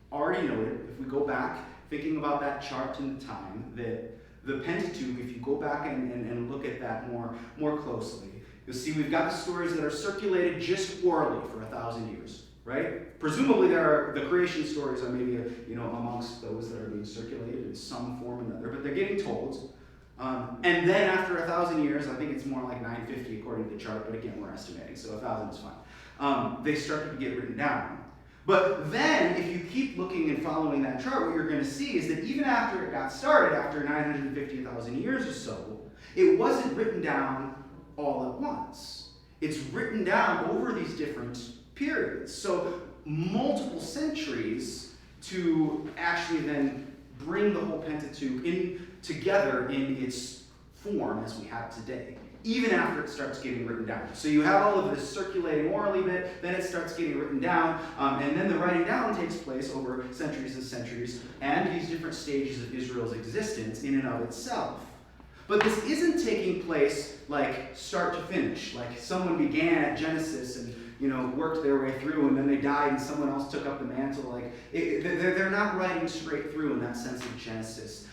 Already noted, if we go back, thinking about that chart in the time, that the Pentateuch, if you go back and look at that more closely, you'll see we've got the stories that are circulated just orally for 1,000 years, right? Presumably the creation stories are maybe amongst those that are being circulated in some form or another, but they're getting told. And then after 1,000 years, I think it's more like 950 according to the chart, but again, we're estimating, so 1,000 is fine. They start to get written down. But then, if you keep looking and following that chart, what you're going to see is that even after it got started, after 950,000 years or so, it wasn't written down all at once. It's written down over these different periods. So multiple centuries to actually then bring the whole Pentateuch together in its form as we have today, even after it starts getting written down. So you have all of this circulating orally bit, then it starts getting written down, and then the writing down takes place over centuries and centuries, and these different stages of Israel's existence in and of itself. But this isn't taking place like start to finish, like someone began at Genesis and worked their way through, and then they died and someone else took up the mantle. They're not writing straight through in that sense of Genesis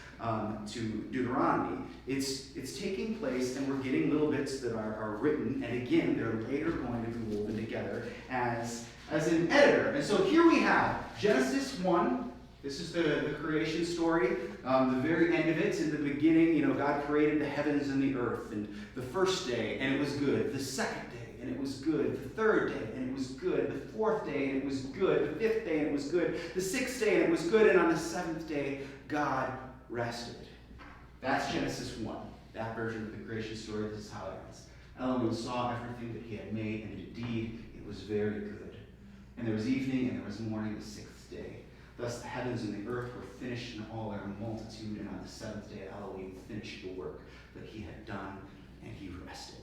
to Deuteronomy. It's taking place, and we're getting little bits that are written, and again, they're later going to be woven together as an editor. And so here we have Genesis 1. This is the creation story. The very end of it, in the beginning, God created the heavens and the earth, and the first day, and it was good. The second day, and it was good. The third day, and it was good. The fourth day, and it was good. The fifth day, and it was good. The sixth day, and it was good. And on the seventh day, God rested. That's Genesis 1. That version of the creation story, this is how it ends. Elohim saw everything that he had made, and indeed it was very good. And there was evening, and there was morning, the sixth day. Thus the heavens and the earth were finished in all their multitude, and on the seventh day Elohim finished the work that he had done, and he rested.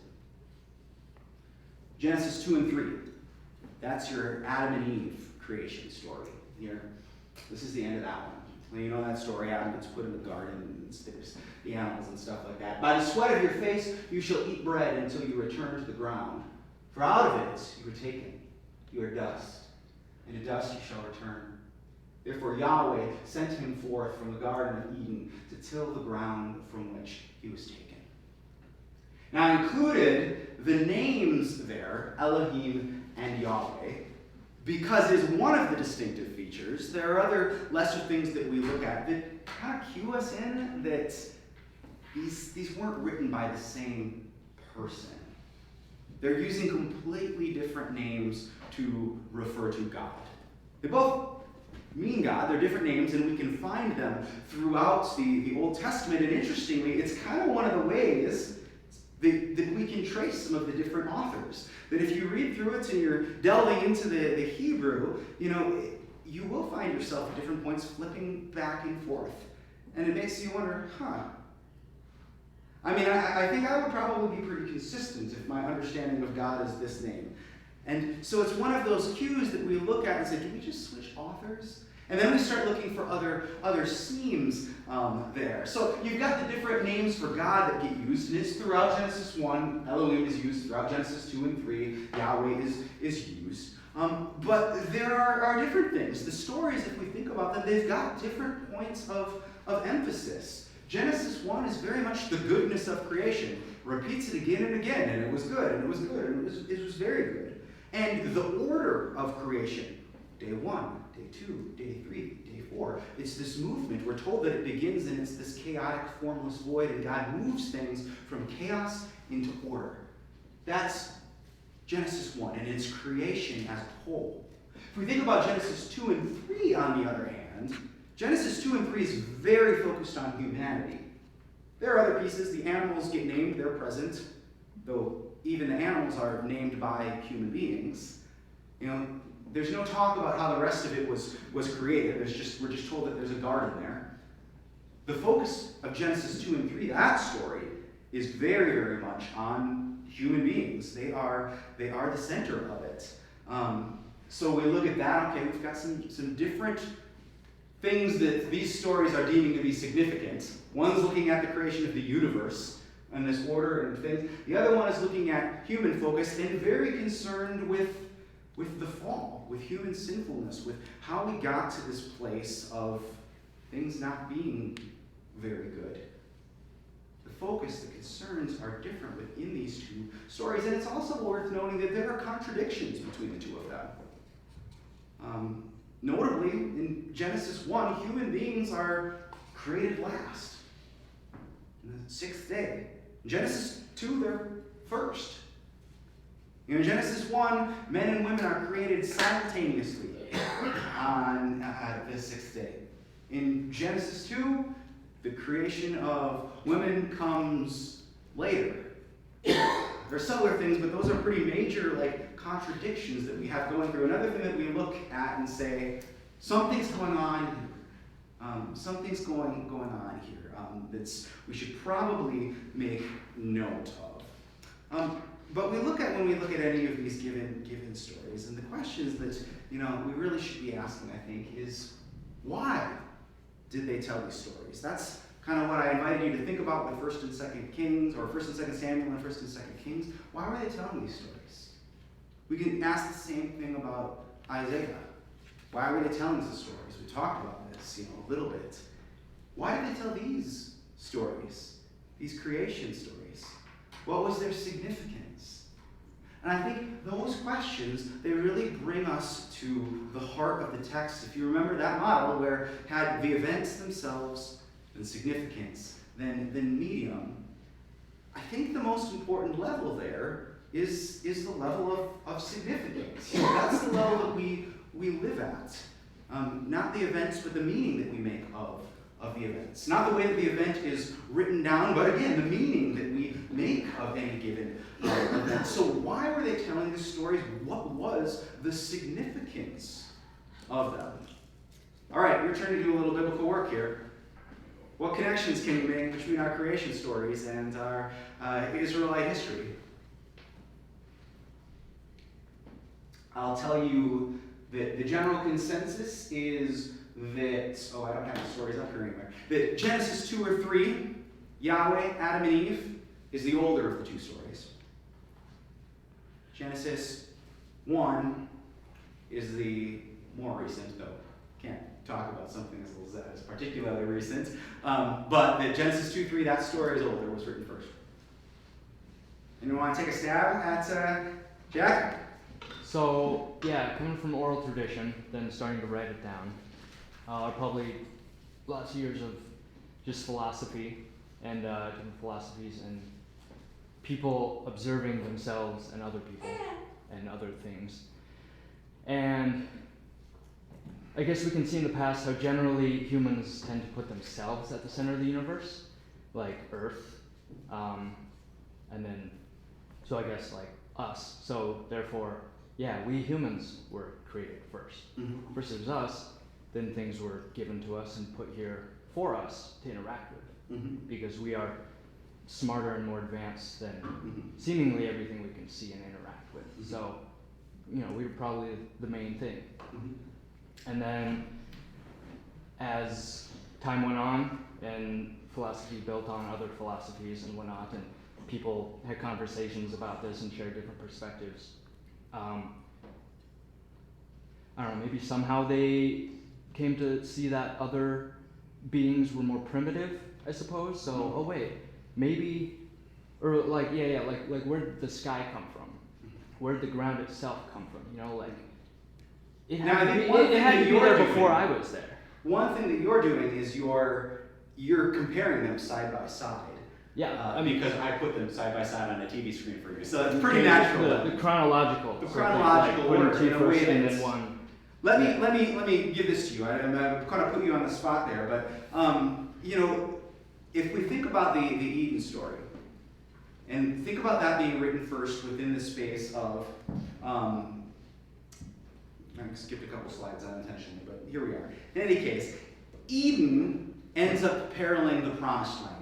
Genesis 2 and 3. That's your Adam and Eve creation story. Here, this is the end of that one. Well, you know that story, Adam gets put in the garden, and there's the animals and stuff like that. By the sweat of your face you shall eat bread until you return to the ground. For out of it you were taken. You are dust, and to dust you shall return. Therefore Yahweh sent him forth from the Garden of Eden to till the ground from which he was taken. Now I included the names there, Elohim and Yahweh, because it is one of the distinctive features. There are other lesser things that we look at that kind of cue us in that these weren't written by the same person. They're using completely different names to refer to God. They both mean God, they're different names, and we can find them throughout the Old Testament. And interestingly, it's kind of one of the ways that we can trace some of the different authors. That if you read through it and you're delving into the Hebrew, you will find yourself at different points flipping back and forth. And it makes you wonder, I mean, I think I would probably be pretty consistent if my understanding of God is this name. And so it's one of those cues that we look at and say, do we just switch authors? And then we start looking for other seams there. So you've got the different names for God that get used, and it's throughout Genesis 1. Elohim is used throughout Genesis 2 and 3. Yahweh is used. But there are different things. The stories, if we think about them, they've got different points of emphasis. Genesis 1 is very much the goodness of creation. Repeats it again and again, and it was good, and it was good, and it was very good. And the order of creation, day 1, day 2, day 3, day 4, it's this movement. We're told that it begins and it's this chaotic, formless void, and God moves things from chaos into order. That's Genesis 1, and it's creation as a whole. If we think about Genesis 2 and 3, on the other hand, Genesis 2 and 3 is very focused on humanity. There are other pieces. The animals get named, they're present, though even the animals are named by human beings. There's no talk about how the rest of it was created. We're just told that there's a garden there. The focus of Genesis 2 and 3, that story, is very, very much on human beings. They are the center of it. So we look at that. Okay, we've got some different things that these stories are deeming to be significant. One's looking at the creation of the universe and this order and things. The other one is looking at human focus and very concerned with the fall, with human sinfulness, with how we got to this place of things not being very good. The focus, the concerns are different within these two stories, and it's also worth noting that there are contradictions between the two of them. Notably, in Genesis 1, human beings are created last, on the 6th day. In Genesis 2, they're first. In Genesis 1, men and women are created simultaneously on the 6th day. In Genesis 2, the creation of women comes later. There are similar things, but those are pretty major contradictions that we have going through. Another thing that we look at and say, something's going on here. Something's going on here that we should probably make note of. But when we look at any of these given stories, and the questions that we really should be asking, I think, is why did they tell these stories? That's kind of what I invited you to think about with 1st and 2nd Kings, or 1st and 2nd Samuel and 1st and 2nd Kings. Why were they telling these stories? We can ask the same thing about Isaiah. Why were they telling these stories? We talked about this, a little bit. Why did they tell these stories, these creation stories? What was their significance? And I think those questions, they really bring us to the heart of the text. If you remember that model where it had the events themselves, then significance, then medium, I think the most important level there is the level of significance. That's the level that we live at. Not the events, but the meaning that we make of the events. Not the way that the event is written down, but again, the meaning that we make of any given event. So why were they telling these stories? What was the significance of them? All right, your turn to do a little biblical work here. What connections can you make between our creation stories and our Israelite history? I'll tell you that the general consensus is that, I don't have the stories up here anywhere, that Genesis 2 or 3, Yahweh, Adam and Eve, is the older of the two stories. Genesis 1 is the more recent, though can't talk about something as particularly recent. But the Genesis 2-3, that story is older, was written first. Anyone want to take a stab at Jack? So, yeah, coming from oral tradition, then starting to write it down. Probably lots of years of just philosophy and different philosophies and people observing themselves and other people and other things. And I guess we can see in the past how generally humans tend to put themselves at the center of the universe, like Earth, and then, so I guess like us. So therefore, yeah, we humans were created first. Mhm. First it was us, then things were given to us and put here for us to interact with, Mhm. because we are smarter and more advanced than Mhm. seemingly everything we can see and interact with. Mhm. So, we were probably the main thing. Mhm. And then, as time went on and philosophy built on other philosophies and whatnot, and people had conversations about this and shared different perspectives, I don't know, maybe somehow they came to see that other beings were more primitive, I suppose. So, oh wait, maybe, or like, like where did the sky come from? Where did the ground itself come from? It Now, had I to think be, one it thing had that to be you're there doing- before I was there. One thing that you're doing is you're comparing them side by side. Yeah, Because I put them side by side on a TV screen for you, so it's pretty natural. The chronological. The sort of thing, chronological putting order, two in a way first and that's- then one. Let me give this to you. I'm kind of put you on the spot there, but if we think about the Eden story, and think about that being written first within the space of, I skipped a couple slides unintentionally, but here we are. In any case, Eden ends up paralleling the Promised Land.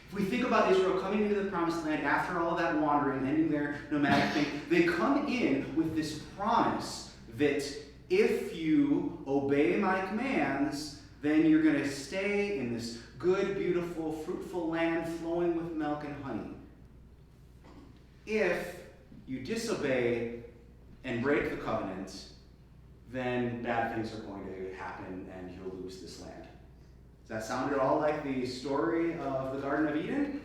If we think about Israel coming into the Promised Land after all of that wandering, ending their nomadic thing, they come in with this promise that if you obey my commands, then you're going to stay in this good, beautiful, fruitful land flowing with milk and honey. If you disobey and break the covenant, then bad things are going to happen and you'll lose this land. Does that sound at all like the story of the Garden of Eden?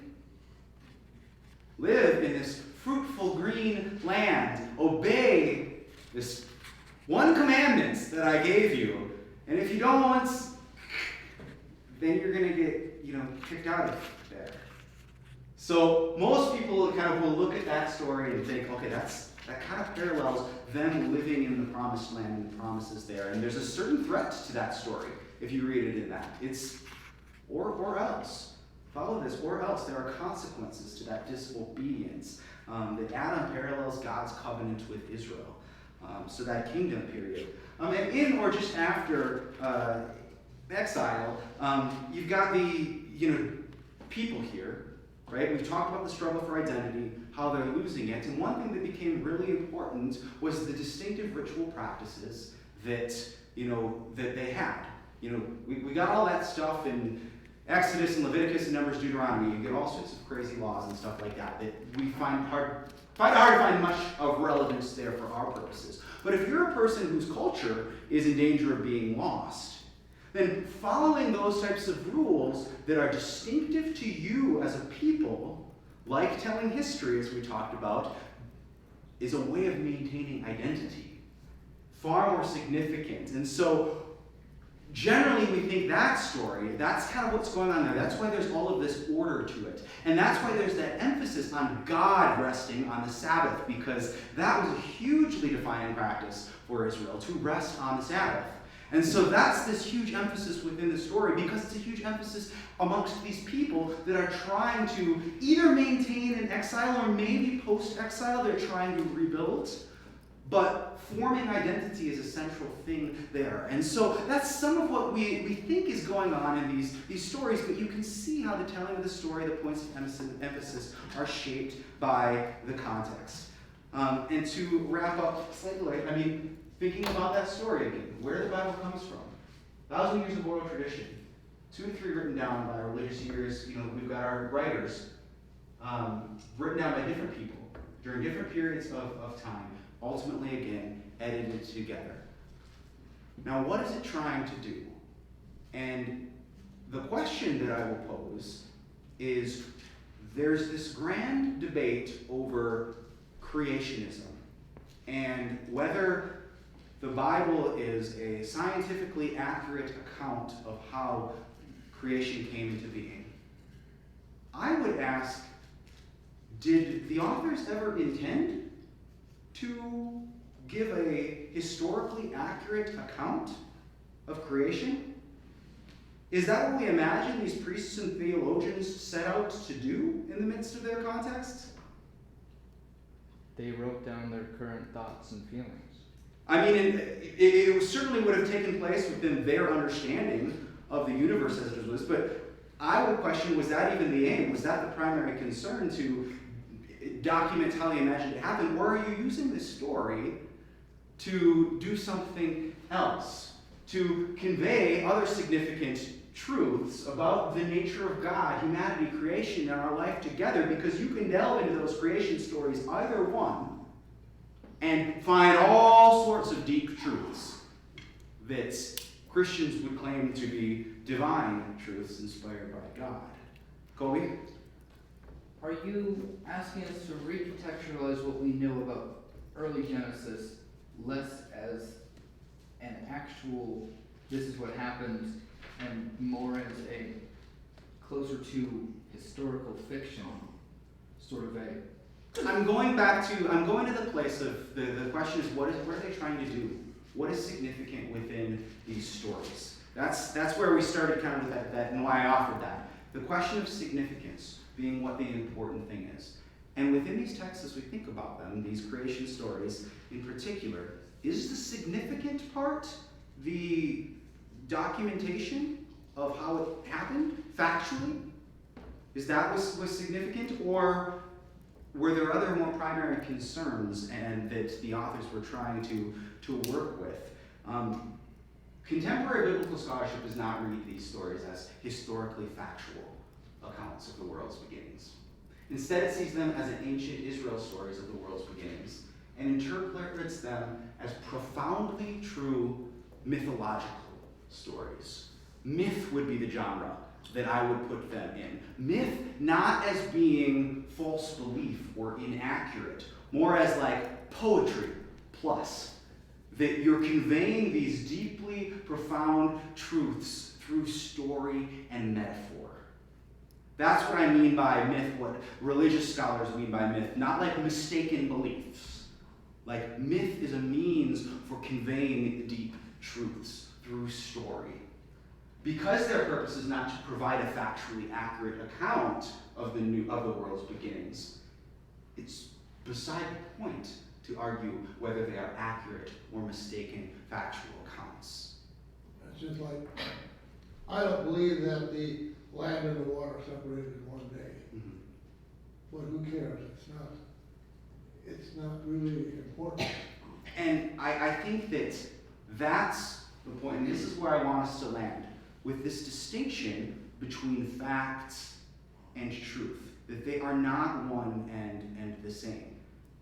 Live in this fruitful green land. Obey this one commandment that I gave you. And if you don't, then you're going to get, kicked out of there. So most people kind of will look at that story and think, okay, that kind of parallels them living in the promised land and the promises there. And there's a certain threat to that story if you read it in that. It's or else. Follow this, or else. There are consequences to that disobedience. That Adam parallels God's covenant with Israel. So that kingdom period. And in or just after exile, you've got the people here, right? We've talked about the struggle for identity, how they're losing it, and one thing that became really important was the distinctive ritual practices that that they had. We got all that stuff in Exodus and Leviticus and Numbers, Deuteronomy. You get all sorts of crazy laws and stuff like that we find it hard to find much of relevance there for our purposes. But if you're a person whose culture is in danger of being lost, then following those types of rules that are distinctive to you as a people, like telling history, as we talked about, is a way of maintaining identity. Far more significant. And so, generally we think that story, that's kind of what's going on there. That's why there's all of this order to it. And that's why there's that emphasis on God resting on the Sabbath, because that was a hugely defining practice for Israel, to rest on the Sabbath. And so that's this huge emphasis within the story, because it's a huge emphasis amongst these people that are trying to either maintain an exile or maybe post-exile they're trying to rebuild. But forming identity is a central thing there. And so that's some of what we think is going on in these stories, but you can see how the telling of the story, the points of emphasis are shaped by the context. And to wrap up slightly, thinking about that story again, where the Bible comes from. 1,000 years of oral tradition. 2 to 3 written down by religious years. We've got our writers written down by different people during different periods of time. Ultimately, again, edited together. Now, what is it trying to do? And the question that I will pose is, there's this grand debate over creationism and whether the Bible is a scientifically accurate account of how creation came into being. I would ask, did the authors ever intend to give a historically accurate account of creation? Is that what we imagine these priests and theologians set out to do in the midst of their context? They wrote down their current thoughts and feelings. I mean, it certainly would have taken place within their understanding of the universe as it was, but I would question, was that even the aim? Was that the primary concern, to document how they imagined it happened? Or are you using this story to do something else? To convey other significant truths about the nature of God, humanity, creation, and our life together, because you can delve into those creation stories, either one, and find all sorts of deep truths that Christians would claim to be divine truths inspired by God. Colby? Are you asking us to recontextualize what we know about early Genesis less as an actual, this is what happened, and more as a closer to historical fiction, sort of a... I'm going to the place of, the question is, what are they trying to do? What is significant within these stories? That's where we started kind of with that, and why I offered that. The question of significance being what the important thing is. And within these texts, as we think about them, these creation stories in particular, is the significant part the documentation of how it happened, factually? Is that was significant? Or were there other more primary concerns and that the authors were trying to work with? Contemporary biblical scholarship does not read these stories as historically factual accounts of the world's beginnings. Instead, it sees them as ancient Israel stories of the world's beginnings and interprets them as profoundly true mythological stories. Myth would be the genre that I would put them in. Myth not as being false belief or inaccurate, more as like poetry plus. That you're conveying these deeply profound truths through story and metaphor. That's what I mean by myth, what religious scholars mean by myth, not like mistaken beliefs. Like myth is a means for conveying deep truths through story. Because their purpose is not to provide a factually accurate account of the world's beginnings, it's beside the point to argue whether they are accurate or mistaken factual accounts. It's just like, I don't believe that the land and the water separated in one day. Mm-hmm. But who cares? It's not really important. And I think that's the point, and this is where I want us to land, with this distinction between facts and truth, that they are not one and the same.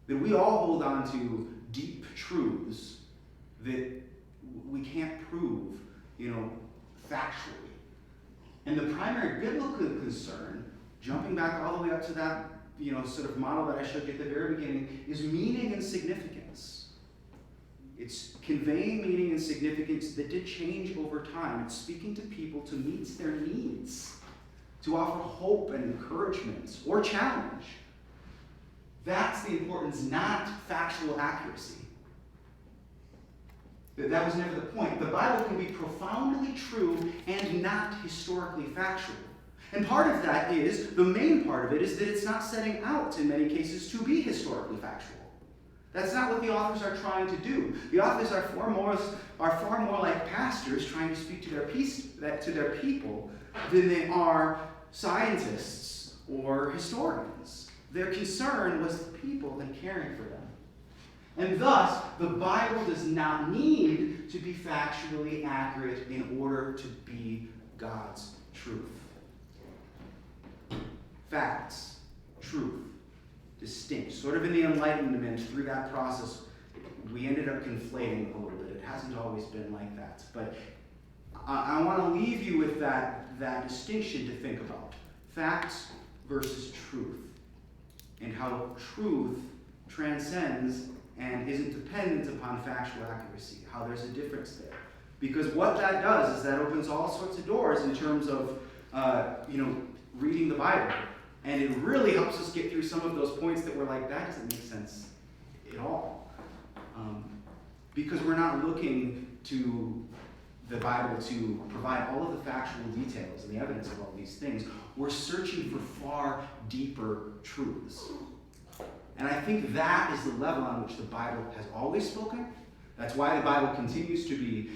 That we all hold on to deep truths that we can't prove, factually. And the primary biblical concern, jumping back all the way up to that, sort of model that I showed you at the very beginning, is meaning and significance. It's conveying meaning and significance that did change over time. It's speaking to people to meet their needs, to offer hope and encouragement or challenge. That's the importance, not factual accuracy. That was never the point. The Bible can be profoundly true and not historically factual. And part of that is, the main part of it is that it's not setting out, in many cases, to be historically factual. That's not what the authors are trying to do. The authors are far more like pastors trying to speak to their people than they are scientists or historians. Their concern was the people and caring for them. And thus, the Bible does not need to be factually accurate in order to be God's truth. Facts, truth, distinct. Sort of in the Enlightenment, through that process, we ended up conflating a little bit. It hasn't always been like that. But I want to leave you with that distinction to think about. Facts versus truth. And how truth transcends and isn't dependent upon factual accuracy. How there's a difference there. Because what that does is that opens all sorts of doors in terms of, reading the Bible. And it really helps us get through some of those points that we're like, that doesn't make sense at all. Because we're not looking to the Bible to provide all of the factual details and the evidence of all these things. We're searching for far deeper truths. And I think that is the level on which the Bible has always spoken. That's why the Bible continues to be,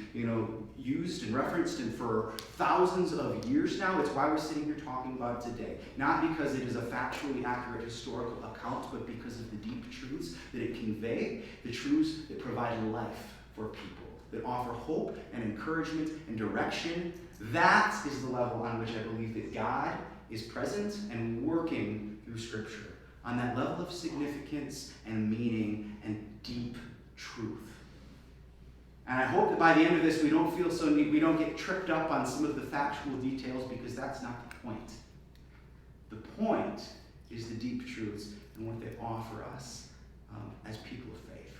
used and referenced and for thousands of years now. It's why we're sitting here talking about it today. Not because it is a factually accurate historical account, but because of the deep truths that it conveys, the truths that provide life for people, that offer hope and encouragement and direction. That is the level on which I believe that God is present and working through Scripture, on that level of significance and meaning and deep truth. And I hope that by the end of this we don't feel so neat, we don't get tripped up on some of the factual details, because that's not the point. The point is the deep truths and what they offer us as people of faith.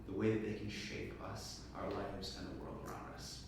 The way that they can shape us, our lives, and the world around us.